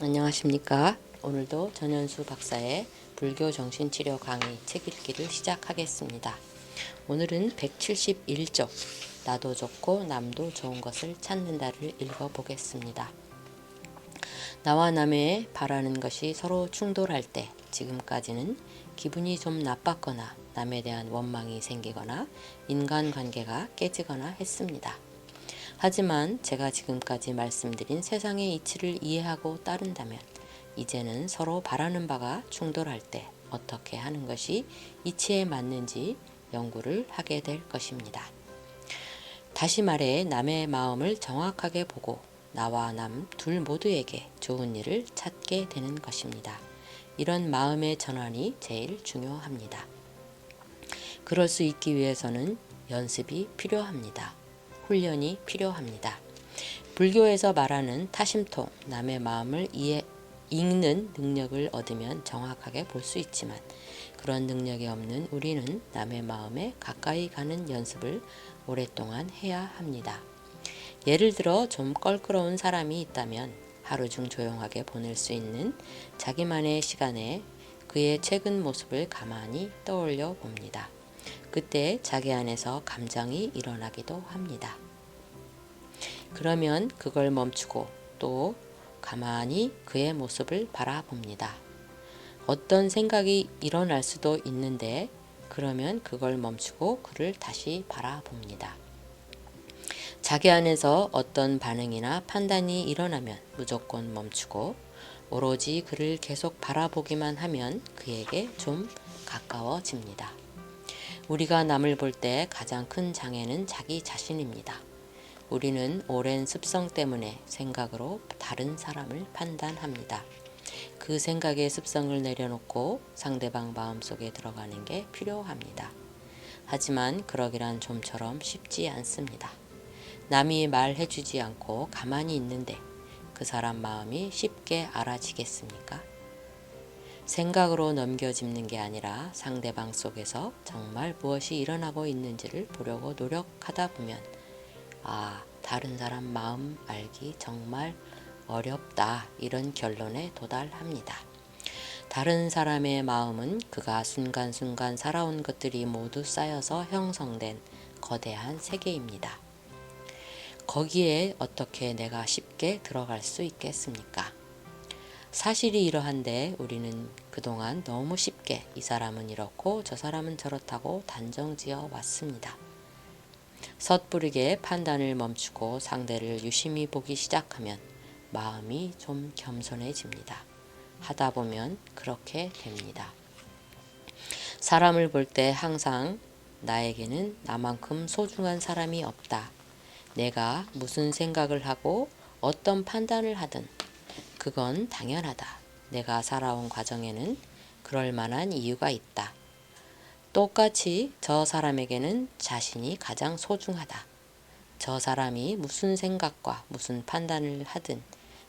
안녕하십니까. 오늘도 전현수 박사의 불교 정신치료 강의 책 읽기를 시작하겠습니다. 오늘은 171쪽 나도 좋고 남도 좋은 것을 찾는다를 읽어보겠습니다. 나와 남의 바라는 것이 서로 충돌할 때 지금까지는 기분이 좀 나빴거나 남에 대한 원망이 생기거나 인간관계가 깨지거나 했습니다. 하지만 제가 지금까지 말씀드린 세상의 이치를 이해하고 따른다면 이제는 서로 바라는 바가 충돌할 때 어떻게 하는 것이 이치에 맞는지 연구를 하게 될 것입니다. 다시 말해 남의 마음을 정확하게 보고 나와 남 둘 모두에게 좋은 일을 찾게 되는 것입니다. 이런 마음의 전환이 제일 중요합니다. 그럴 수 있기 위해서는 연습이 필요합니다. 훈련이 필요합니다. 불교에서 말하는 타심통, 남의 마음을 읽는 능력을 얻으면 정확하게 볼 수 있지만 그런 능력이 없는 우리는 남의 마음에 가까이 가는 연습을 오랫동안 해야 합니다. 예를 들어 좀 껄끄러운 사람이 있다면 하루 중 조용하게 보낼 수 있는 자기만의 시간에 그의 최근 모습을 가만히 떠올려 봅니다. 그때 자기 안에서 감정이 일어나기도 합니다. 그러면 그걸 멈추고 또 가만히 그의 모습을 바라봅니다. 어떤 생각이 일어날 수도 있는데 그러면 그걸 멈추고 그를 다시 바라봅니다. 자기 안에서 어떤 반응이나 판단이 일어나면 무조건 멈추고 오로지 그를 계속 바라보기만 하면 그에게 좀 가까워집니다. 우리가 남을 볼 때 가장 큰 장애는 자기 자신입니다. 우리는 오랜 습성 때문에 생각으로 다른 사람을 판단합니다. 그 생각의 습성을 내려놓고 상대방 마음속에 들어가는 게 필요합니다. 하지만 그러기란 좀처럼 쉽지 않습니다. 남이 말해주지 않고 가만히 있는데 그 사람 마음이 쉽게 알아지겠습니까? 생각으로 넘겨짚는 게 아니라 상대방 속에서 정말 무엇이 일어나고 있는지를 보려고 노력하다 보면 다른 사람 마음 알기 정말 어렵다 이런 결론에 도달합니다. 다른 사람의 마음은 그가 순간순간 살아온 것들이 모두 쌓여서 형성된 거대한 세계입니다. 거기에 어떻게 내가 쉽게 들어갈 수 있겠습니까? 사실이 이러한데 우리는 그동안 너무 쉽게 이 사람은 이렇고 저 사람은 저렇다고 단정지어 왔습니다. 섣부르게 판단을 멈추고 상대를 유심히 보기 시작하면 마음이 좀 겸손해집니다. 하다 보면 그렇게 됩니다. 사람을 볼 때 항상 나에게는 나만큼 소중한 사람이 없다. 내가 무슨 생각을 하고 어떤 판단을 하든 그건 당연하다. 내가 살아온 과정에는 그럴 만한 이유가 있다. 똑같이 저 사람에게는 자신이 가장 소중하다. 저 사람이 무슨 생각과 무슨 판단을 하든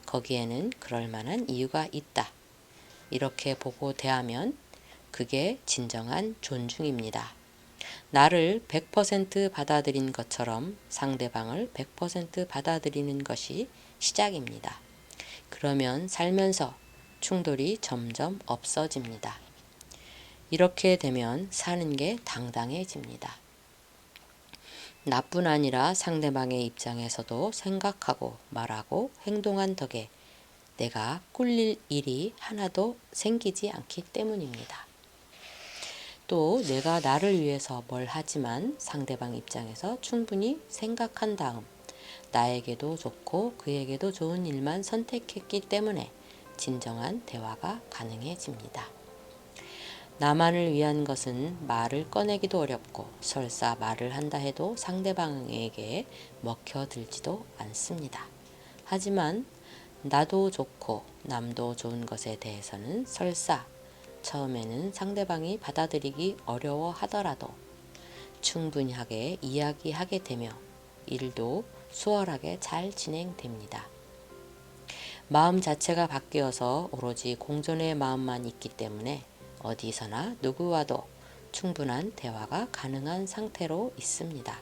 거기에는 그럴 만한 이유가 있다. 이렇게 보고 대하면 그게 진정한 존중입니다. 나를 100% 받아들인 것처럼 상대방을 100% 받아들이는 것이 시작입니다. 그러면 살면서 충돌이 점점 없어집니다. 이렇게 되면 사는 게 당당해집니다. 나뿐 아니라 상대방의 입장에서도 생각하고 말하고 행동한 덕에 내가 꿀릴 일이 하나도 생기지 않기 때문입니다. 또 내가 나를 위해서 뭘 하지만 상대방 입장에서 충분히 생각한 다음 나에게도 좋고 그에게도 좋은 일만 선택했기 때문에 진정한 대화가 가능해집니다. 나만을 위한 것은 말을 꺼내기도 어렵고 설사 말을 한다 해도 상대방에게 먹혀들지도 않습니다. 하지만 나도 좋고 남도 좋은 것에 대해서는 설사 처음에는 상대방이 받아들이기 어려워 하더라도 충분하게 이야기하게 되며 일도 수월하게 잘 진행됩니다. 마음 자체가 바뀌어서 오로지 공존의 마음만 있기 때문에 어디서나 누구와도 충분한 대화가 가능한 상태로 있습니다.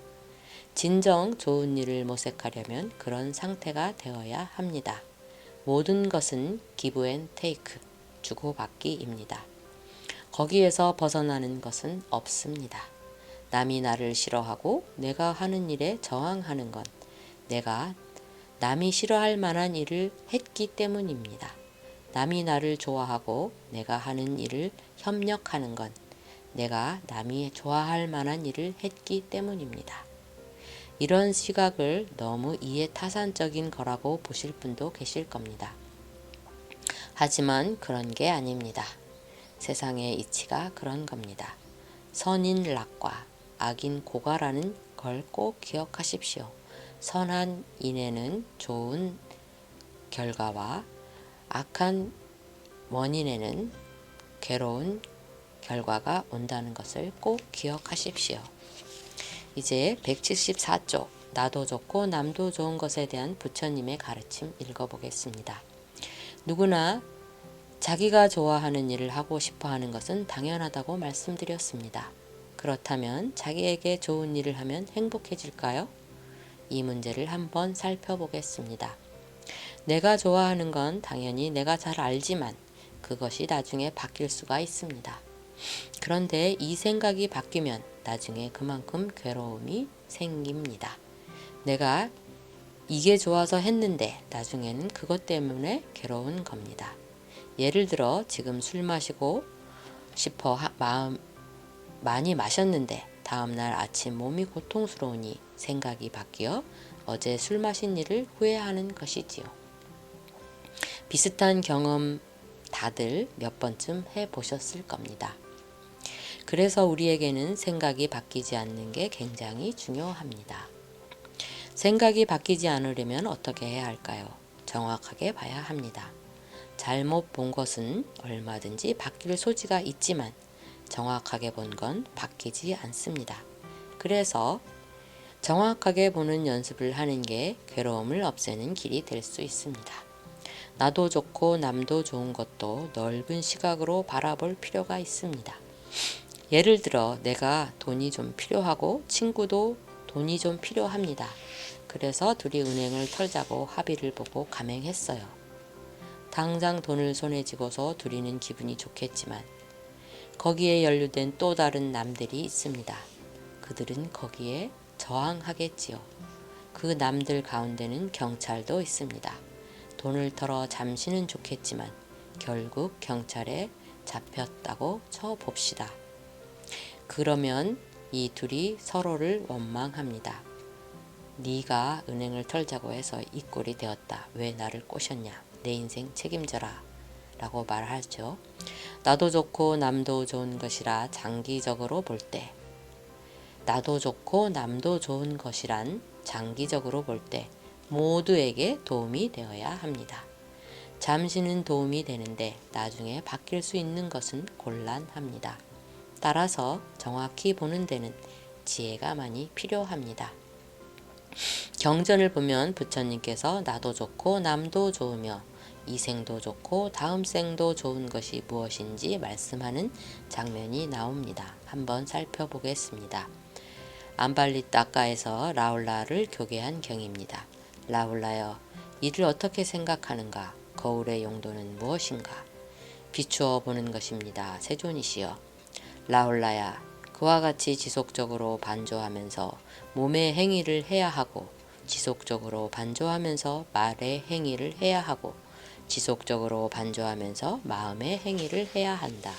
진정 좋은 일을 모색하려면 그런 상태가 되어야 합니다. 모든 것은 give and take, 주고받기입니다. 거기에서 벗어나는 것은 없습니다. 남이 나를 싫어하고 내가 하는 일에 저항하는 건 내가 남이 싫어할 만한 일을 했기 때문입니다. 남이 나를 좋아하고 내가 하는 일을 협력하는 건 내가 남이 좋아할 만한 일을 했기 때문입니다. 이런 시각을 너무 이해타산적인 거라고 보실 분도 계실 겁니다. 하지만 그런 게 아닙니다. 세상의 이치가 그런 겁니다. 선인 낙과 악인 고가라는 걸 꼭 기억하십시오. 선한 인에는 좋은 결과와 악한 원인에는 괴로운 결과가 온다는 것을 꼭 기억하십시오. 이제 174쪽 나도 좋고 남도 좋은 것에 대한 부처님의 가르침 읽어보겠습니다. 누구나 자기가 좋아하는 일을 하고 싶어 하는 것은 당연하다고 말씀드렸습니다. 그렇다면 자기에게 좋은 일을 하면 행복해질까요? 이 문제를 한번 살펴보겠습니다. 내가 좋아하는 건 당연히 내가 잘 알지만 그것이 나중에 바뀔 수가 있습니다. 그런데 이 생각이 바뀌면 나중에 그만큼 괴로움이 생깁니다. 내가 이게 좋아서 했는데 나중에는 그것 때문에 괴로운 겁니다. 예를 들어 지금 술 마시고 싶어 많이 마셨는데 다음날 아침 몸이 고통스러우니 생각이 바뀌어 어제 술 마신 일을 후회하는 것이지요. 비슷한 경험 다들 몇 번쯤 해보셨을 겁니다. 그래서 우리에게는 생각이 바뀌지 않는 게 굉장히 중요합니다. 생각이 바뀌지 않으려면 어떻게 해야 할까요? 정확하게 봐야 합니다. 잘못 본 것은 얼마든지 바뀔 소지가 있지만 정확하게 본 건 바뀌지 않습니다. 그래서 정확하게 보는 연습을 하는 게 괴로움을 없애는 길이 될 수 있습니다. 나도 좋고 남도 좋은 것도 넓은 시각으로 바라볼 필요가 있습니다. 예를 들어 내가 돈이 좀 필요하고 친구도 돈이 좀 필요합니다. 그래서 둘이 은행을 털자고 합의를 보고 감행했어요. 당장 돈을 손에 쥐고서 둘이는 기분이 좋겠지만 거기에 연루된 또 다른 남들이 있습니다. 그들은 거기에 저항하겠지요. 그 남들 가운데는 경찰도 있습니다. 돈을 털어 잠시는 좋겠지만 결국 경찰에 잡혔다고 쳐봅시다. 그러면 이 둘이 서로를 원망합니다. 네가 은행을 털자고 해서 이 꼴이 되었다. 왜 나를 꼬셨냐. 내 인생 책임져라. 라고 말하죠. 나도 좋고 남도 좋은 것이라 장기적으로 볼 때, 나도 좋고 남도 좋은 것이란 장기적으로 볼 때 모두에게 도움이 되어야 합니다. 잠시는 도움이 되는데 나중에 바뀔 수 있는 것은 곤란합니다. 따라서 정확히 보는 데는 지혜가 많이 필요합니다. 경전을 보면 부처님께서 나도 좋고 남도 좋으며 이 생도 좋고 다음 생도 좋은 것이 무엇인지 말씀하는 장면이 나옵니다. 한번 살펴보겠습니다. 암발리따까에서 라울라를 교계한 경입니다. 라울라여, 이를 어떻게 생각하는가? 거울의 용도는 무엇인가? 비추어 보는 것입니다. 세존이시여. 라울라야, 그와 같이 지속적으로 반조하면서 몸의 행위를 해야 하고 지속적으로 반조하면서 말의 행위를 해야 하고 지속적으로 반조하면서 마음의 행위를 해야 한다.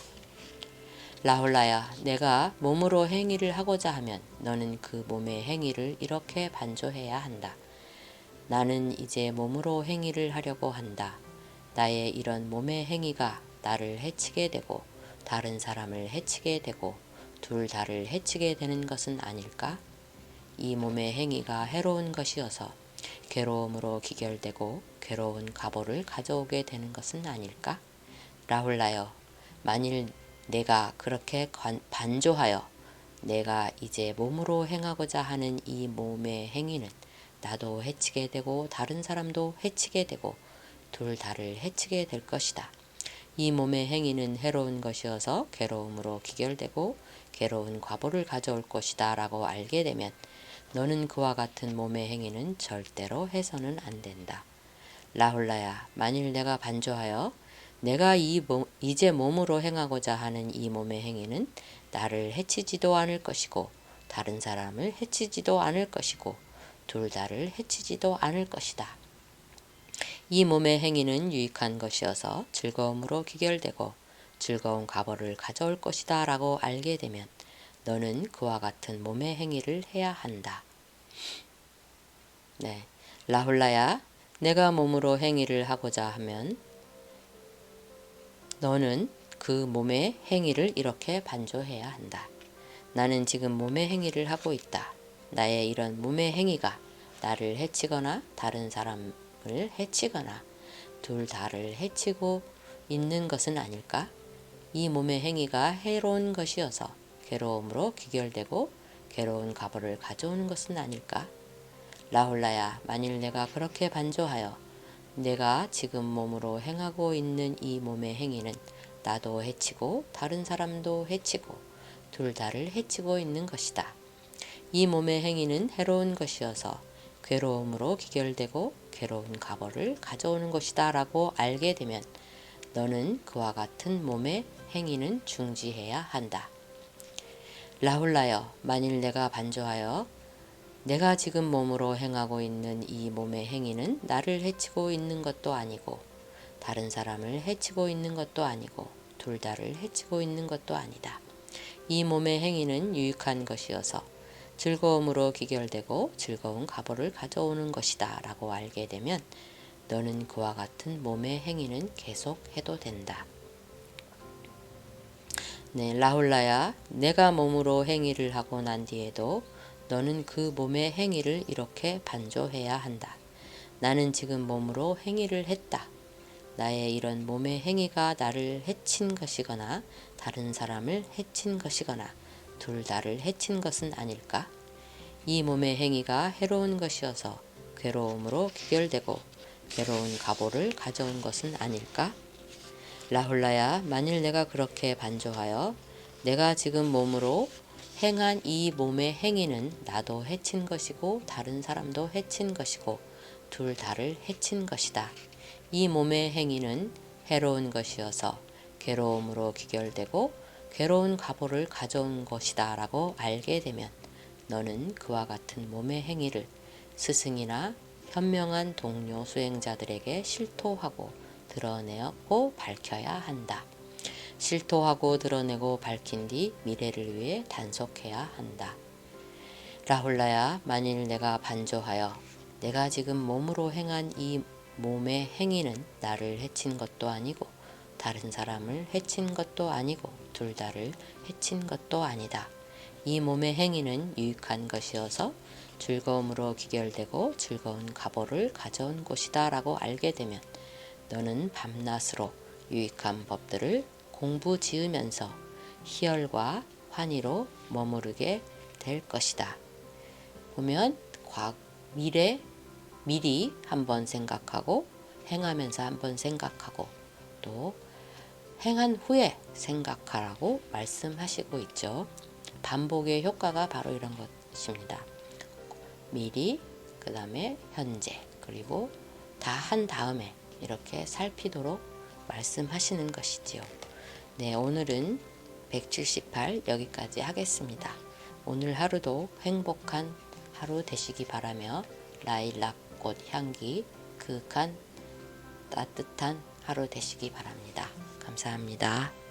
라훌라야, 내가 몸으로 행위를 하고자 하면 너는 그 몸의 행위를 이렇게 반조해야 한다. 나는 이제 몸으로 행위를 하려고 한다. 나의 이런 몸의 행위가 나를 해치게 되고 다른 사람을 해치게 되고 둘 다를 해치게 되는 것은 아닐까? 이 몸의 행위가 해로운 것이어서 괴로움으로 기결되고 괴로운 과보를 가져오게 되는 것은 아닐까? 라훌라여, 만일 내가 그렇게 반조하여 내가 이제 몸으로 행하고자 하는 이 몸의 행위는 나도 해치게 되고 다른 사람도 해치게 되고 둘 다를 해치게 될 것이다. 이 몸의 행위는 해로운 것이어서 괴로움으로 기결되고 괴로운 과보를 가져올 것이다 라고 알게 되면 너는 그와 같은 몸의 행위는 절대로 해서는 안 된다. 라훌라야, 만일 내가 반조하여 내가 이제 몸으로 행하고자 하는 이 몸의 행위는 나를 해치지도 않을 것이고 다른 사람을 해치지도 않을 것이고 둘 다를 해치지도 않을 것이다. 이 몸의 행위는 유익한 것이어서 즐거움으로 귀결되고 즐거운 가보를 가져올 것이다 라고 알게 되면 너는 그와 같은 몸의 행위를 해야 한다. 네, 라훌라야, 내가 몸으로 행위를 하고자 하면 너는 그 몸의 행위를 이렇게 반조해야 한다. 나는 지금 몸의 행위를 하고 있다. 나의 이런 몸의 행위가 나를 해치거나 다른 사람을 해치거나 둘 다를 해치고 있는 것은 아닐까? 이 몸의 행위가 해로운 것이어서 괴로움으로 귀결되고 괴로운 가보를 가져오는 것은 아닐까? 라훌라야, 만일 내가 그렇게 반조하여 내가 지금 몸으로 행하고 있는 이 몸의 행위는 나도 해치고 다른 사람도 해치고 둘 다를 해치고 있는 것이다. 이 몸의 행위는 해로운 것이어서 괴로움으로 귀결되고 괴로운 가보를 가져오는 것이다 라고 알게 되면 너는 그와 같은 몸의 행위는 중지해야 한다. 라훌라여, 만일 내가 반조하여 내가 지금 몸으로 행하고 있는 이 몸의 행위는 나를 해치고 있는 것도 아니고 다른 사람을 해치고 있는 것도 아니고 둘 다를 해치고 있는 것도 아니다. 이 몸의 행위는 유익한 것이어서 즐거움으로 귀결되고 즐거운 가보를 가져오는 것이다 라고 알게 되면 너는 그와 같은 몸의 행위는 계속 해도 된다. 네, 라훌라야, 내가 몸으로 행위를 하고 난 뒤에도 너는 그 몸의 행위를 이렇게 반조해야 한다. 나는 지금 몸으로 행위를 했다. 나의 이런 몸의 행위가 나를 해친 것이거나 다른 사람을 해친 것이거나 둘 다를 해친 것은 아닐까? 이 몸의 행위가 해로운 것이어서 괴로움으로 귀결되고 괴로운 가보를 가져온 것은 아닐까? 라훌라야, 만일 내가 그렇게 반조하여 내가 지금 몸으로 행한 이 몸의 행위는 나도 해친 것이고 다른 사람도 해친 것이고 둘 다를 해친 것이다. 이 몸의 행위는 해로운 것이어서 괴로움으로 귀결되고 괴로운 가보를 가져온 것이다 라고 알게 되면 너는 그와 같은 몸의 행위를 스승이나 현명한 동료 수행자들에게 실토하고 드러내고 밝혀야 한다. 실토하고 드러내고 밝힌 뒤 미래를 위해 단속해야 한다. 라훌라야, 만일 내가 반조하여 내가 지금 몸으로 행한 이 몸의 행위는 나를 해친 것도 아니고 다른 사람을 해친 것도 아니고 둘 다를 해친 것도 아니다. 이 몸의 행위는 유익한 것이어서 즐거움으로 귀결되고 즐거운 가보를 가져온 곳이다 라고 알게 되면 너는 밤낮으로 유익한 법들을 공부 지으면서 희열과 환희로 머무르게 될 것이다. 보면 미리 한번 생각하고 행하면서 한번 생각하고 또 행한 후에 생각하라고 말씀하시고 있죠. 반복의 효과가 바로 이런 것입니다. 미리, 그 다음에 현재, 그리고 다 한 다음에 이렇게 살피도록 말씀하시는 것이지요. 네, 오늘은 178 여기까지 하겠습니다. 오늘 하루도 행복한 하루 되시기 바라며 라일락꽃 향기 그윽한 따뜻한 하루 되시기 바랍니다. 감사합니다.